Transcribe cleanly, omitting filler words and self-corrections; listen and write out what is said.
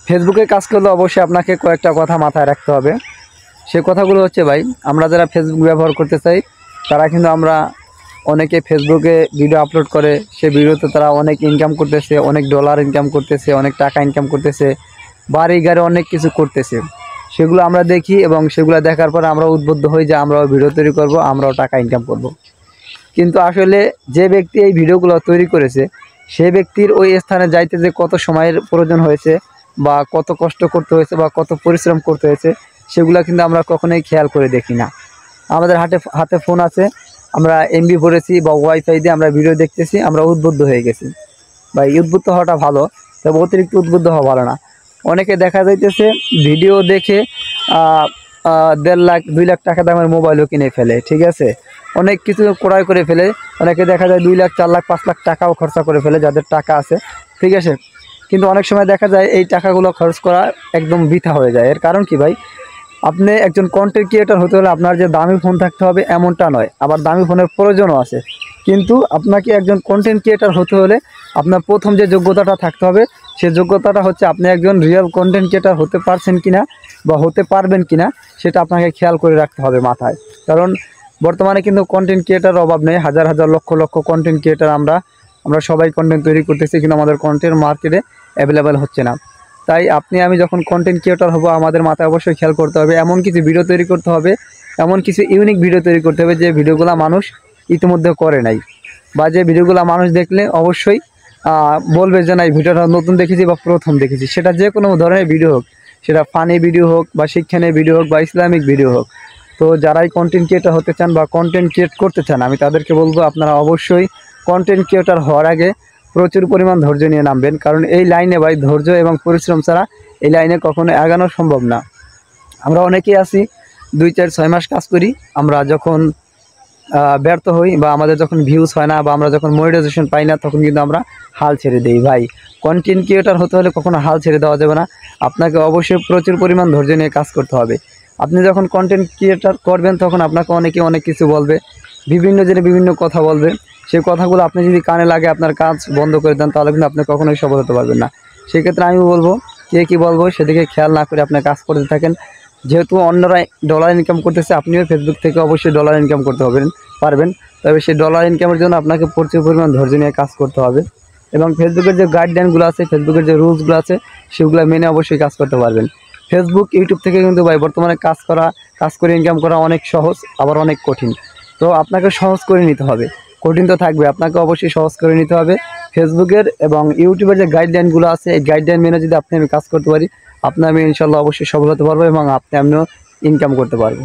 ফেসবুকে কাজ করলে অবশ্যই আপনাকে কয়েকটা কথা মাথায় রাখতে হবে। সে কথাগুলো হচ্ছে ভাই, আমরা যারা ফেসবুক ব্যবহার করতে চাই তারা কিন্তু আমরা অনেকে ফেসবুকে ভিডিও আপলোড করে, সে ভিডিওতে তারা অনেক ইনকাম করতেছে, অনেক ডলার ইনকাম করতেছে, অনেক টাকা ইনকাম করতেছে, বাড়ি গাড়ি অনেক কিছু করতেছে। সেগুলো আমরা দেখি এবং সেগুলো দেখার পর আমরা উদ্বুদ্ধ হই যে আমরাও ভিডিও তৈরি করব, আমরাও টাকা ইনকাম করব। কিন্তু আসলে যে ব্যক্তি এই ভিডিওগুলো তৈরি করেছে সেই ব্যক্তির ওই স্থানে যাইতে যে কত সময়ের প্রয়োজন হয়েছে বা কত কষ্ট করতে হয়েছে বা কত পরিশ্রম করতে হয়েছে সেগুলো কিন্তু আমরা কখনোই খেয়াল করে দেখি না। আমাদের হাতে ফোন আছে, আমরা এমবি ভরেছি বা ওয়াইফাই দিয়ে আমরা ভিডিও দেখতেছি, আমরা উদ্বুদ্ধ হয়ে গেছি। বা উদ্বুদ্ধ হওয়াটা ভালো, তবে অতিরিক্ত উদ্বুদ্ধ হওয়া ভালো না। অনেকে দেখা যাইতেছে ভিডিও দেখে 1.5 লাখ 2 লাখ টাকা দামের মোবাইলও কিনে ফেলে, ঠিক আছে, অনেক কিছু ক্রয় করে ফেলে। অনেকে দেখা যায় 2 লাখ 4 লাখ 5 লাখ টাকাও খরচা করে ফেলে যাদের টাকা আছে, ঠিক আছে। কিন্তু অনেক সময় দেখা যায় এই টাকাগুলো খরচ করা একদম বৃথা হয়ে যায়। এর কারণ কি ভাই, আপনি একজন কন্টেন্ট ক্রিয়েটর হতে হলে আপনার যে দামি ফোন থাকতে হবে এমনটা নয়, আবার দামি ফোনের প্রয়োজনও আছে। কিন্তু আপনাকে একজন কন্টেন্ট ক্রিয়েটর হতে হলে আপনার প্রথম যে যোগ্যতাটা থাকতে হবে সেই যোগ্যতাটা হচ্ছে আপনি একজন রিয়েল কন্টেন্ট ক্রিয়েটর হতে পারছেন কিনা বা হতে পারবেন কিনা সেটা আপনাকে খেয়াল করে রাখতে হবে মাথায়। কারণ বর্তমানে কিন্তু কন্টেন্ট ক্রিয়েটার অভাব নেই, হাজার হাজার লক্ষ লক্ষ কন্টেন্ট ক্রিয়েটার আমরা সবাই কন্টেন্ট তৈরি করতেছি, কিন্তু আমাদের কন্টেন্ট মার্কেটে অ্যাভেলেবেল হচ্ছে না। তাই আপনি আমি যখন কন্টেন্ট ক্রিয়েটর হব আমাদের মাথায় অবশ্যই খেয়াল করতে হবে, এমন কিছু ভিডিও তৈরি করতে হবে, এমন কিছু ইউনিক ভিডিও তৈরি করতে হবে যে ভিডিওগুলো মানুষ ইতিমধ্যে করে নাই, বা যে ভিডিওগুলো মানুষ দেখলে অবশ্যই বলবে যে না এই ভিডিওটা নতুন দেখেছি বা প্রথম দেখেছি। সেটা যে কোনো ধরনের ভিডিও হোক, সেটা ফানি ভিডিও হোক বা শিক্ষণীয় ভিডিও হোক বা ইসলামিক ভিডিও হোক। তো যারাই কন্টেন্ট ক্রিয়েটর হতে চান বা কন্টেন্ট ক্রিয়েট করতে চান আমি তাদেরকে বলবো আপনারা অবশ্যই কন্টেন্ট ক্রিয়েটর হওয়ার আগে প্রচুর পরিমাণ ধৈর্য নিয়ে নামবেন। কারণ এই লাইনে ভাই ধৈর্য এবং পরিশ্রম ছাড়া এই লাইনে কখনো এগোনো সম্ভব না। আমরা অনেকেই আছি 2-4-6 মাস কাজ করি, আমরা যখন ব্যর্থ হই বা আমাদের যখন ভিউজ হয় না বা আমরা যখন মনিটাইজেশন পাই না তখন কিন্তু আমরা হাল ছেড়ে দিই। ভাই কন্টেন্ট ক্রিয়েটর হতে হলে কখনো হাল ছেড়ে দেওয়া যাবে না, আপনাকে অবশ্যই প্রচুর পরিমাণ ধৈর্য নিয়ে কাজ করতে হবে। আপনি যখন কন্টেন্ট ক্রিয়েটর করবেন তখন আপনাকে অনেকে অনেক কিছু বলবে, বিভিন্ন জনে বিভিন্ন কথা বলবে। সেই কথাগুলো আপনি যদি কানে লাগে আপনার কাজ বন্ধ করে দেন তাহলে কিন্তু আপনি কখনোই সফল হতে পারবেন না। সেক্ষেত্রে আমি বলবো কে কী বলবো সেদিকে খেয়াল না করে আপনি কাজ করতে থাকেন। যেহেতু অন্যরা ডলার ইনকাম করতেছে আপনিও ফেসবুক থেকে অবশ্যই ডলার ইনকাম করতে পারবেন। তবে সেই ডলার ইনকামের জন্য আপনাকে প্রচুর পরিমাণ ধৈর্য নিয়ে কাজ করতে হবে এবং ফেসবুকের যে গাইডলাইনগুলো আছে, ফেসবুকের যে রুলসগুলো আছে সেগুলো মেনে অবশ্যই কাজ করতে পারবেন। ফেসবুক ইউটিউব থেকে কিন্তু ভাই বর্তমানে কাজ করে ইনকাম করা অনেক সহজ আবার অনেক কঠিন। তো আপনাকে সহজ করে নিতে হবে, কঠিন তো থাকবে, আপনাকে অবশ্যই সহজ করে নিতে হবে। ফেসবুকের এবং ইউটিউবের যে গাইডলাইনগুলো আছে এই গাইডলাইন মেনে যদি আমি কাজ করতে পারি আমি ইনশাল্লাহ অবশ্যই সফল হতে পারবো এবং আমিও ইনকাম করতে পারবো।